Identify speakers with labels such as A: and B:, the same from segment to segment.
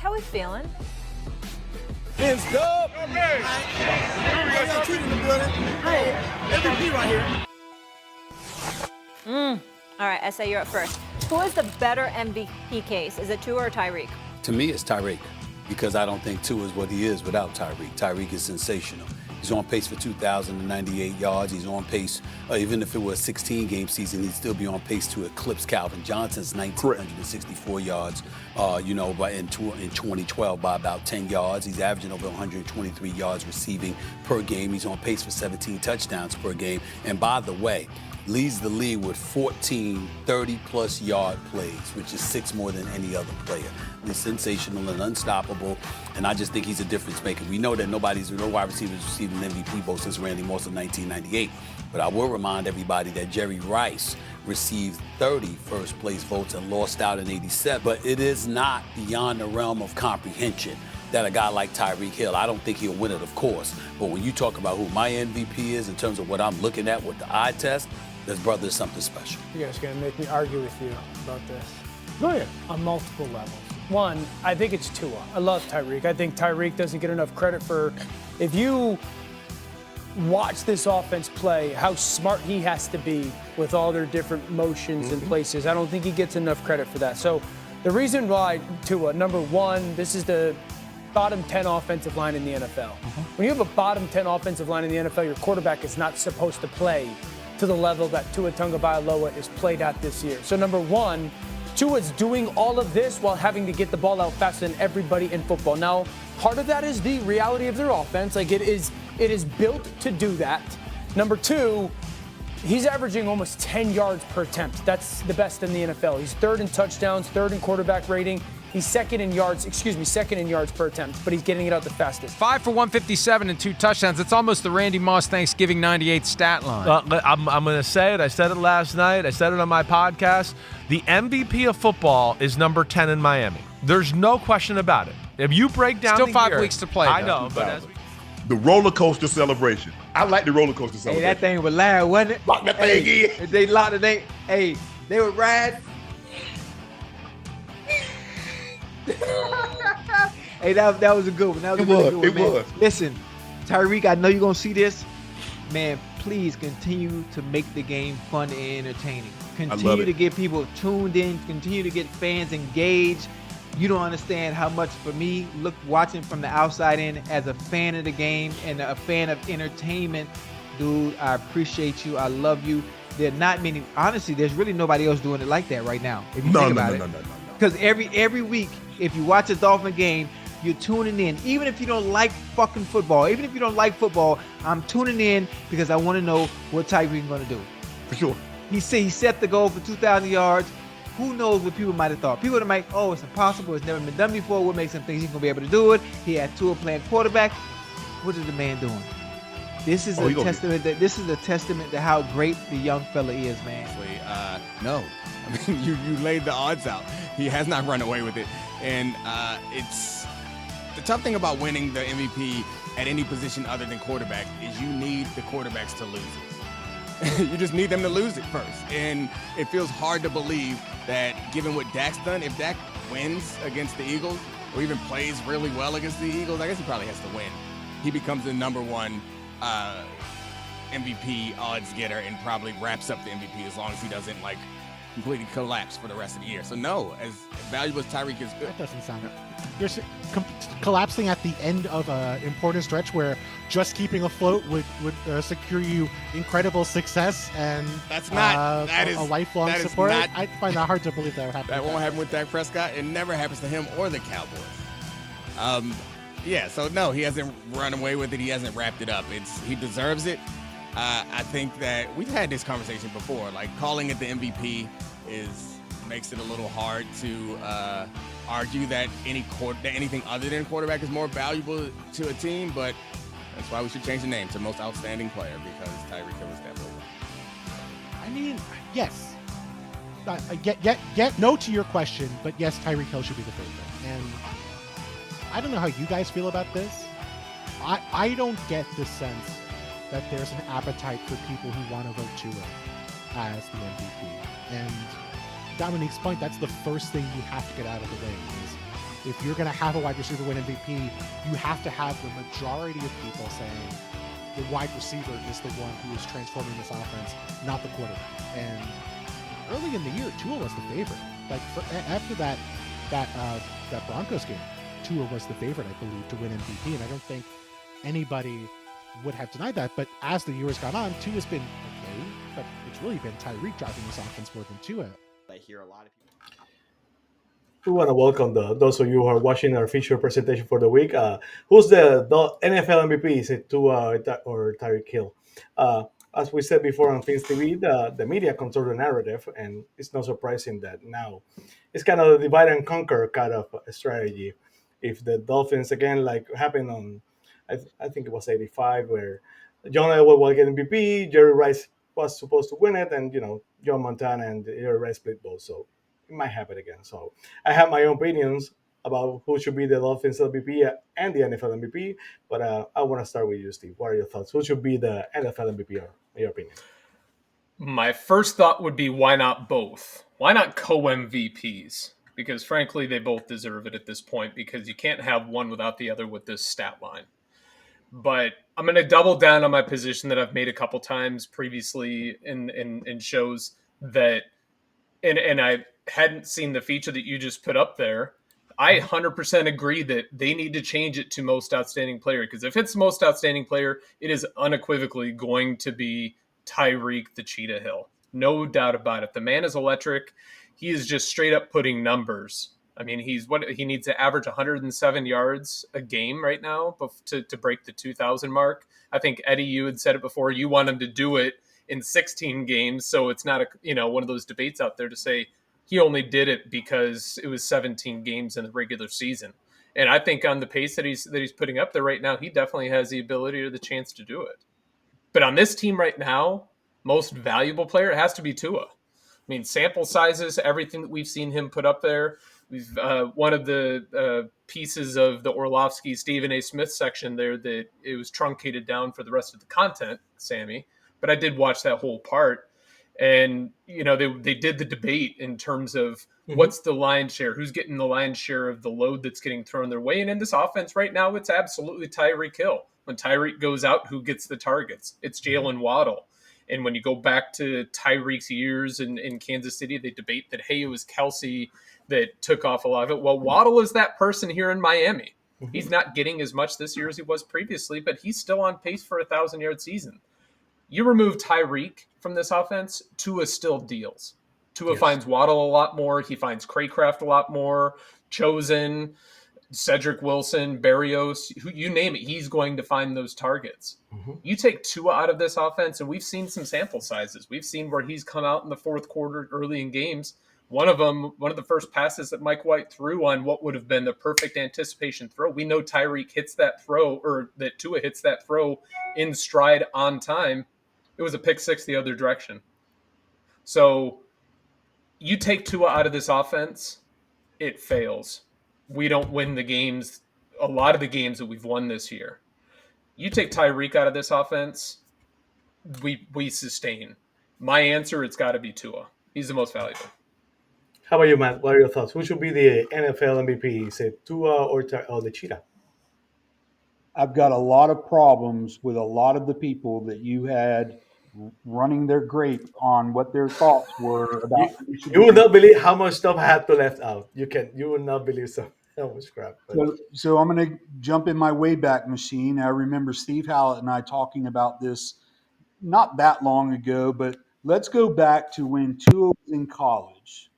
A: how we feeling?
B: Vince Dub. Okay. Got Treat in the building. Hey, MVP right here.
A: All right, SA, you're up first. Who is the better MVP case? Is it Tua or Tyreek?
C: To me, it's Tyreek, because I don't think Tua is what he is without Tyreek. Tyreek is sensational. He's on pace for 2,098 yards. He's on pace, even if it was a 16-game season, he'd still be on pace to eclipse Calvin Johnson's 1,964 yards, in 2012 by about 10 yards. He's averaging over 123 yards receiving per game. He's on pace for 17 touchdowns per game. And by the way, leads the league with 14 30-plus yard plays, which is 6 more than any other player. He's sensational and unstoppable, and I just think he's a difference maker. We know that no wide receivers received an MVP vote since Randy Moss in 1998, but I will remind everybody that Jerry Rice received 30 first-place votes and lost out in 87. But it is not beyond the realm of comprehension that a guy like Tyreek Hill, I don't think he'll win it, of course, but when you talk about who my MVP is in terms of what I'm looking at with the eye test, this brother is something special.
D: You guys are going to make me argue with you about this.
E: Go ahead.
D: On multiple levels. One, I think it's Tua. I love Tyreek. I think Tyreek doesn't get enough credit for, if you watch this offense play, how smart he has to be with all their different motions and places. I don't think he gets enough credit for that. So the reason why Tua, number one, this is the bottom 10 offensive line in the NFL. When you have a bottom 10 offensive line in the NFL, your quarterback is not supposed to play to the level that Tua Tagovailoa is played at this year. So number one, Tua's doing all of this while having to get the ball out faster than everybody in football. Now, part of that is the reality of their offense. Like it is built to do that. Number two, he's averaging almost 10 yards per attempt. That's the best in the NFL. He's third in touchdowns, third in quarterback rating. He's second in yards per attempt, but he's getting it out the fastest.
F: 5 for 157 and 2 touchdowns. It's almost the Randy Moss Thanksgiving 98 stat line.
G: I'm going to say it. I said it last night. I said it on my podcast. The MVP of football is number 10 in Miami. There's no question about it. If you break down
F: Still
G: the
F: 5
G: year,
F: weeks to play,
G: I
F: though.
G: know, but
H: the roller coaster celebration. I like the roller coaster celebration.
E: Hey, that thing was loud, wasn't it?
H: Lock that thing in.
E: If they locked it, they would ride. Hey, that was a good one. That was a really good one, man.
H: Was.
E: Listen, Tyreek, I know you're going to see this. Man, please continue to make the game fun and entertaining. Continue to get people tuned in. Continue to get fans engaged. You don't understand how much, for me, watching from the outside in as a fan of the game and a fan of entertainment, dude, I appreciate you. I love you. There are not many. Honestly, there's really nobody else doing it like that right now. If you think about it. No. Because every week, if you watch a Dolphin game, you're tuning in. Even if you don't like fucking football, even if you don't like football, I'm tuning in because I want to know what Tyreek's going to do.
H: For sure.
E: He set the goal for 2,000 yards. Who knows what people might have thought? People might, it's impossible. It's never been done before. What makes him think he's going to be able to do it? He had Tua playing quarterback. What is the man doing? This is a testament to how great the young fella is, man.
I: No. I mean, you laid the odds out. He has not run away with it. And it's the tough thing about winning the MVP at any position other than quarterback is you need the quarterbacks to lose it. You just need them to lose it first. And it feels hard to believe that given what Dak's done, if Dak wins against the Eagles or even plays really well against the Eagles, I guess he probably has to win. He becomes the number one MVP odds getter and probably wraps up the MVP as long as he doesn't completely collapse for the rest of the year. So no, as valuable as Tyreek is good.
J: That doesn't sound good. You're collapsing at the end of an important stretch where just keeping afloat would secure you incredible success and a lifelong support. I find that hard to believe that would happen.
I: That won't happen with Dak Prescott. It never happens to him or the Cowboys. So no, he hasn't run away with it. He hasn't wrapped it up. He deserves it. I think that we've had this conversation before. Calling it the MVP makes it a little hard to argue that anything other than quarterback is more valuable to a team, but that's why we should change the name to most outstanding player because Tyreek Hill is definitely one.
J: I mean, yes. Get no to your question, but yes, Tyreek Hill should be the favorite. And I don't know how you guys feel about this. I don't get the sense that there's an appetite for people who want to vote Tua as the MVP. And Dominique's point, that's the first thing you have to get out of the way is if you're going to have a wide receiver win MVP, you have to have the majority of people saying the wide receiver is the one who is transforming this offense, not the quarterback. And early in the year, Tua was the favorite. Like after that Broncos game, Tua was the favorite, I believe, to win MVP, and I don't think anybody would have denied that. But as the year has gone on, Tua's been okay, but it's really been Tyreek driving this offense more than Tua.
K: I hear a lot of people.
L: We want to welcome those of you who are watching our feature presentation for the week. Who's the NFL MVP? Is it Tua or Tyreek Hill? As we said before on Fins TV, the media control the narrative, and it's not surprising that now it's kind of a divide and conquer kind of strategy. If the Dolphins, again, like happened on, I think it was 85, where John Elway will get MVP, Jerry Rice was supposed to win it, and, Joe Montana and Jerry Rice split both. So it might happen again. So I have my own opinions about who should be the Dolphins MVP and the NFL MVP, but I want to start with you, Steve. What are your thoughts? Who should be the NFL MVP, in your opinion?
M: My first thought would be, why not both? Why not co-MVPs? Because frankly, they both deserve it at this point, because you can't have one without the other with this stat line. But I'm going to double down on my position that I've made a couple times previously in shows that, and I hadn't seen the feature that you just put up there. I 100% agree that they need to change it to most outstanding player, because if it's most outstanding player, it is unequivocally going to be Tyreek the Cheetah Hill. No doubt about it. The man is electric. He is just straight up putting numbers. I mean, he needs to average 107 yards a game right now to break the 2,000 mark. I think, Eddie, you had said it before. You want him to do it in 16 games, so it's not one of those debates out there to say he only did it because it was 17 games in the regular season. And I think on the pace that he's putting up there right now, he definitely has the ability or the chance to do it. But on this team right now, most valuable player, it has to be Tua. I mean, sample sizes, everything that we've seen him put up there. We've one of the pieces of the Orlovsky Stephen A. Smith section there that it was truncated down for the rest of the content, Sammy. But I did watch that whole part. And, they did the debate in terms of what's the lion's share, who's getting the lion's share of the load that's getting thrown their way. And in this offense right now, it's absolutely Tyreek Hill. When Tyreek goes out, who gets the targets? It's Jaylen Waddle. And when you go back to Tyreek's years in Kansas City, they debate that, hey, it was Kelsey that took off a lot of it. Well, Waddle is that person here in Miami. He's not getting as much this year as he was previously, but he's still on pace for a 1,000-yard season. You remove Tyreek from this offense, Tua still deals. Tua finds Waddle a lot more. He finds Craycraft a lot more. Chosen, Cedric Wilson, Berrios, you name it, he's going to find those targets. You take Tua out of this offense, and we've seen some sample sizes. We've seen where he's come out in the fourth quarter early in games. One of the first passes that Mike White threw on what would have been the perfect anticipation throw. We know Tyreek hits that throw, or that Tua hits that throw in stride on time. It was a pick six the other direction. So you take Tua out of this offense, it fails. We don't win the games, a lot of the games that we've won this year. You take Tyreek out of this offense, we sustain. My answer, it's got to be Tua. He's the most valuable.
L: How about you, Matt? What are your thoughts? Who should be the NFL MVP? Is it Tua or the Cheetah?
N: I've got a lot of problems with a lot of the people that you had running their grape on what their thoughts were about.
L: You will not believe how much stuff I had to left out. You will not believe so much crap.
N: So I'm going to jump in my Wayback Machine. I remember Steve Hallett and I talking about this not that long ago, but let's go back to when Tua was in college.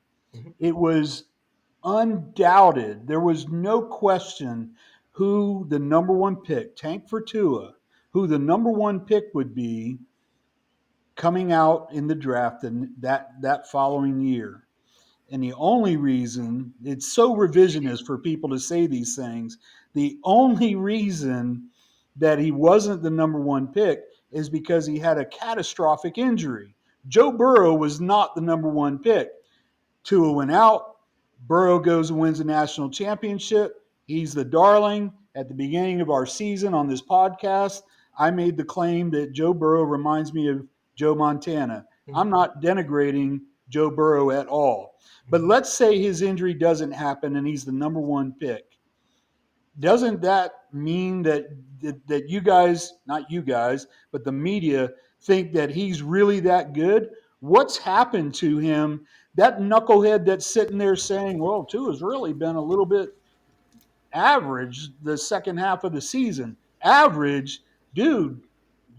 N: It was undoubted. There was no question who the number one pick, tank for Tua, who the number one pick would be coming out in the draft and that following year. And the only reason, it's so revisionist for people to say these things, the only reason that he wasn't the number one pick is because he had a catastrophic injury. Joe Burrow was not the number one pick. Tua went out. Burrow goes and wins a national championship. He's the darling. At the beginning of our season on this podcast, I made the claim that Joe Burrow reminds me of Joe Montana. I'm not denigrating Joe Burrow at all. But let's say his injury doesn't happen and he's the number one pick. Doesn't that mean that you guys, not you guys, but the media think that he's really that good? What's happened to him? That knucklehead that's sitting there saying, well, Tua's really been a little bit average the second half of the season. Average, dude,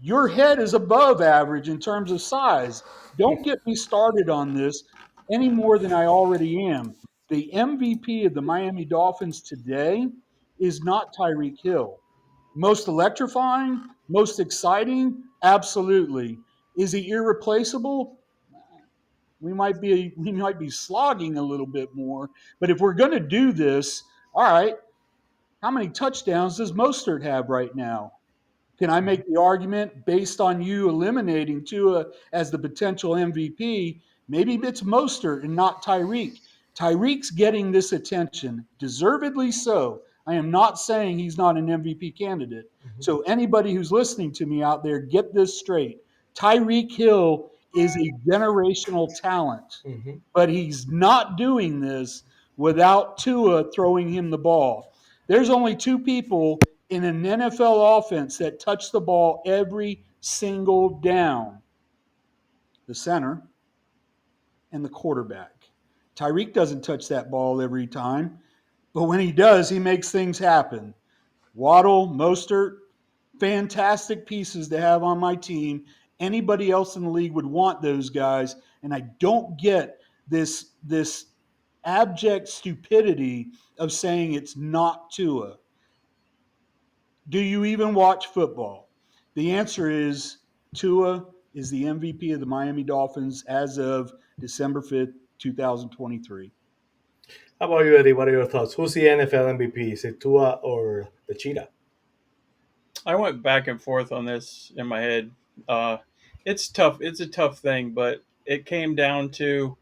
N: your head is above average in terms of size. Don't get me started on this any more than I already am. The MVP of the Miami Dolphins today is not Tyreek Hill. Most electrifying, most exciting, absolutely. Is he irreplaceable? We might be slogging a little bit more, but if we're going to do this, all right, how many touchdowns does Mostert have right now? Can I make the argument based on you eliminating Tua as the potential MVP? Maybe it's Mostert and not Tyreek. Tyreek's getting this attention, deservedly so. I am not saying he's not an MVP candidate. So anybody who's listening to me out there, get this straight. Tyreek Hill is a generational talent, but he's not doing this without Tua throwing him the ball. There's only two people in an NFL offense that touch the ball every single down: the center and the quarterback. Tyreek doesn't touch that ball every time, but when he does, he makes things happen. Waddle, Mostert, fantastic pieces to have on my team. Anybody else in the league would want those guys, and I don't get this abject stupidity of saying it's not Tua. Do you even watch football? The answer is Tua is the MVP of the Miami Dolphins as of December 5th, 2023.
L: How about you, Eddie? What are your thoughts? Who's the NFL MVP? Is it Tua or the Cheetah?
K: I went back and forth on this in my head. It's tough. It's a tough thing, but it came down to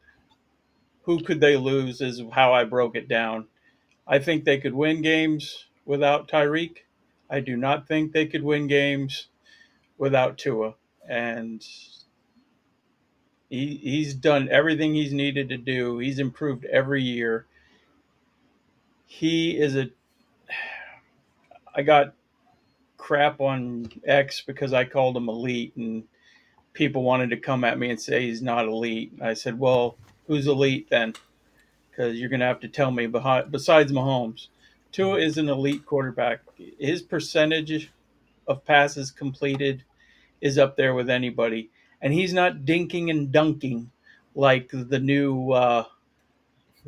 K: who could they lose is how I broke it down. I think they could win games without Tyreek. I do not think they could win games without Tua. And he's done everything he's needed to do. He's improved every year. I got crap on X because I called him elite, and people wanted to come at me and say he's not elite. I said, well, who's elite then? Because you're going to have to tell me besides Mahomes. Tua is an elite quarterback. His percentage of passes completed is up there with anybody. And he's not dinking and dunking like the new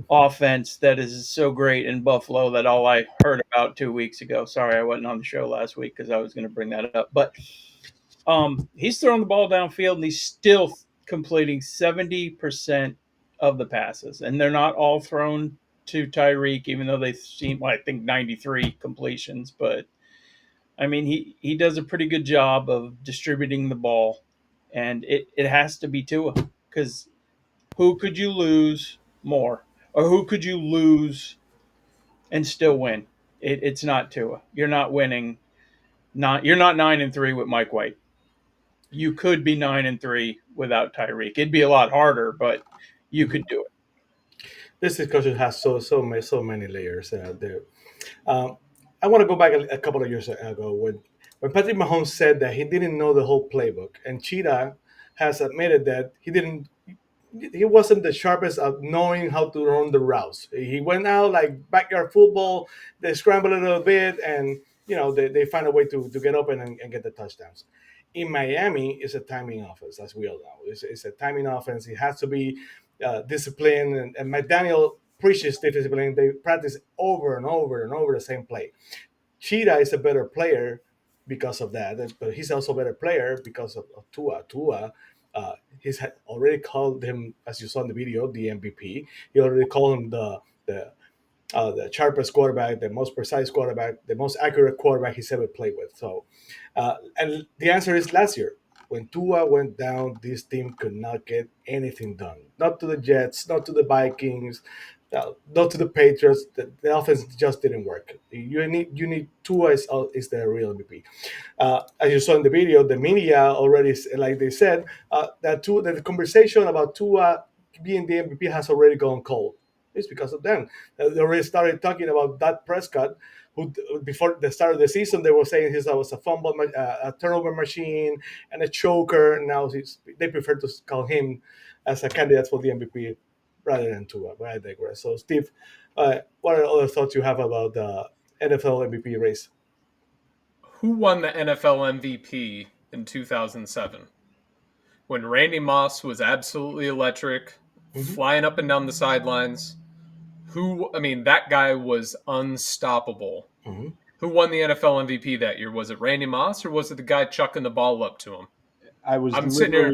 K: offense that is so great in Buffalo that all I heard about 2 weeks ago. Sorry, I wasn't on the show last week because I was going to bring that up. But he's throwing the ball downfield and he's still completing 70% of the passes. And they're not all thrown to Tyreek, even though they seem, I think, 93 completions. But, I mean, he does a pretty good job of distributing the ball. And it has to be Tua, because who could you lose more? Or who could you lose and still win? It's not Tua. You're not winning. You're not 9-3 with Mike White. You could be 9-3 without Tyreek. It'd be a lot harder, but you could do it.
L: This discussion has so many layers there. I want to go back a couple of years ago when Patrick Mahomes said that he didn't know the whole playbook, and Cheetah has admitted that he wasn't the sharpest at knowing how to run the routes. He went out like backyard football. They scramble a little bit, and they find a way to get open and get the touchdowns. In Miami, it's a timing offense, as we all know. It's a timing offense. It has to be disciplined, and McDaniel preaches discipline. They practice over and over and over the same play. Cheetah is a better player because of that, but he's also a better player because of Tua. He's already called him, as you saw in the video, the MVP. He already called him the sharpest quarterback, the most precise quarterback, the most accurate quarterback he's ever played with. So, and the answer is last year. When Tua went down, this team could not get anything done. Not to the Jets, not to the Vikings, not to the Patriots. The offense just didn't work. You need Tua is the real MVP. As you saw in the video, the media already, like they said, that the conversation about Tua being the MVP has already gone cold. It's because of them. They already started talking about that Prescott, who before the start of the season they were saying he was a fumble, a turnover machine, and a choker. Now they prefer to call him as a candidate for the MVP rather than Tua. But I digress. So, Steve, what are other thoughts you have about the NFL MVP race?
M: Who won the NFL MVP in 2007? When Randy Moss was absolutely electric, flying up and down the sidelines. That guy was unstoppable. Who won the NFL MVP that year? Was it Randy Moss or was it the guy chucking the ball up to him?
N: I'm
M: sitting here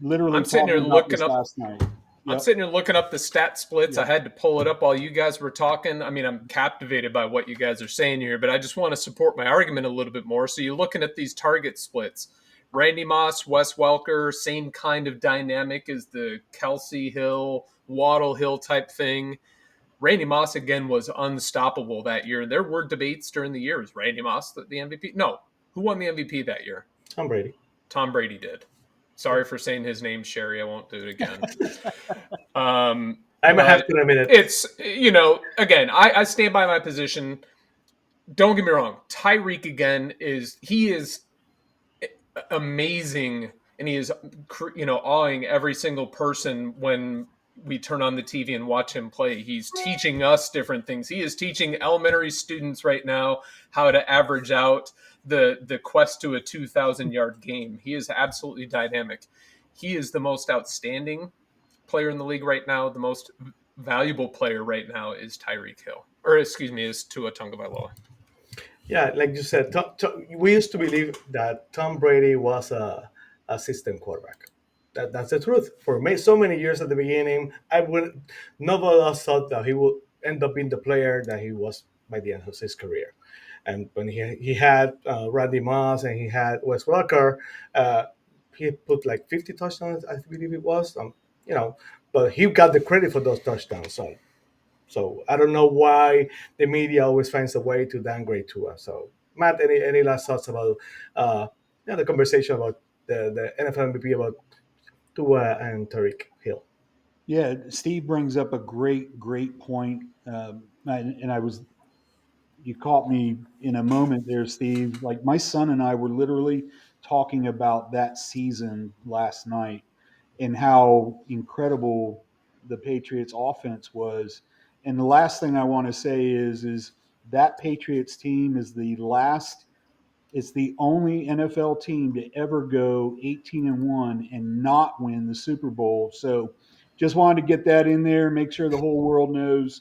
N: looking up last night. Yep.
M: I'm sitting here looking up the stat splits. Yep. I had to pull it up while you guys were talking. I mean, I'm captivated by what you guys are saying here, but I just want to support my argument a little bit more. So you're looking at these target splits. Randy Moss, Wes Welker, same kind of dynamic as the Kelsey Hill, Waddle Hill type thing. Randy Moss, again, was unstoppable that year. There were debates during the year. Was Randy Moss the MVP? No. Who won the MVP that year?
L: Tom Brady.
M: Tom Brady did. Sorry for saying his name, Sherry. I won't do it again. I
L: have to admit it.
M: It's, again, I stand by my position. Don't get me wrong. Tyreek, again, is amazing, and he is, awing every single person when we turn on the TV and watch him play. He's teaching us different things. He is teaching elementary students right now how to average out the quest to a 2,000-yard game. He is absolutely dynamic. He is the most outstanding player in the league right now. The most valuable player right now is Tyreek Hill. Is Tua Tagovailoa.
L: Yeah, like you said, we used to believe that Tom Brady was a system quarterback. That's the truth. For so many years at the beginning, nobody else thought that he would end up being the player that he was by the end of his career. And when he had Randy Moss and he had Wes Welker, he put like 50 touchdowns, I believe it was. But he got the credit for those touchdowns. So I don't know why the media always finds a way to downgrade Tua. So Matt, any last thoughts about the conversation about the NFL MVP about Tua and Tyreek Hill?
N: Yeah, Steve brings up a great point, you caught me in a moment there, Steve. Like my son and I were literally talking about that season last night and how incredible the Patriots offense was. And the last thing I want to say is that Patriots team is it's the only NFL team to ever go 18-1 and not win the Super Bowl. So just wanted to get that in there, make sure the whole world knows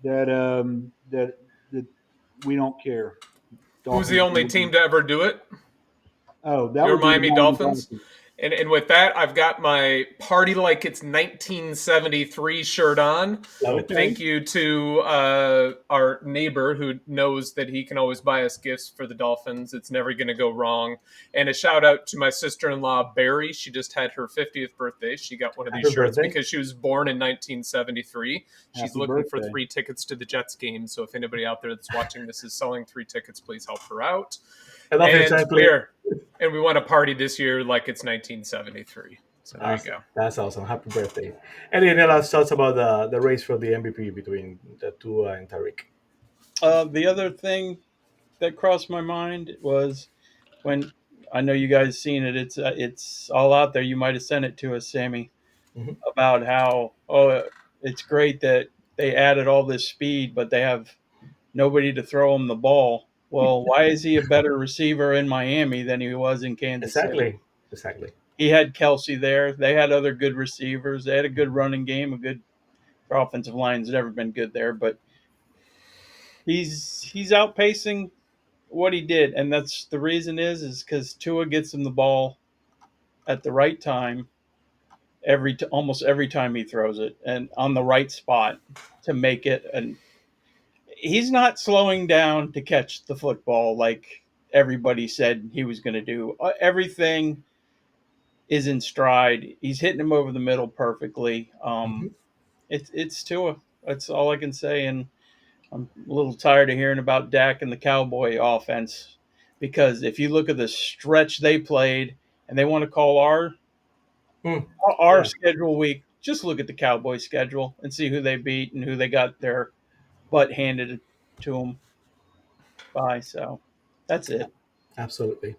N: that that we don't care.
M: Who's the only team to ever do it?
N: Oh, that
M: Your
N: would be
M: Miami
N: the
M: Dolphins. And with that, I've got my party like it's 1973 shirt on.
N: Okay.
M: Thank you to our neighbor who knows that he can always buy us gifts for the Dolphins. It's never going to go wrong. And a shout out to my sister-in-law, Barry. She just had her 50th birthday. She got one of these shirts because she was born in 1973. She's looking for 3 tickets to the Jets game. So if anybody out there that's watching this is selling 3 tickets, please help her out. And we want to party this year like it's 1973. So there you go.
L: That's awesome. Happy birthday. Any last thoughts about the race for the MVP between the Tua and Tyreek?
K: The other thing that crossed my mind was when I know you guys seen it. It's all out there. You might have sent it to us, Sammy, about how it's great that they added all this speed, but they have nobody to throw him the ball. Well, why is he a better receiver in Miami than he was in Kansas City?
L: Exactly.
K: He had Kelsey there. They had other good receivers. They had a good running game. Their offensive line's never been good there, but he's outpacing what he did, and that's the reason is because Tua gets him the ball at the right time almost every time he throws it, and on the right spot to make it. And he's not slowing down to catch the football like everybody said he was going to do. Everything is in stride. He's hitting him over the middle perfectly. It's Tua. That's all I can say. And I'm a little tired of hearing about Dak and the Cowboy offense, because if you look at the stretch they played, and they want to call our schedule week just look at the Cowboys schedule and see who they beat and who they got their butt handed to them by. So that's it.
L: Absolutely.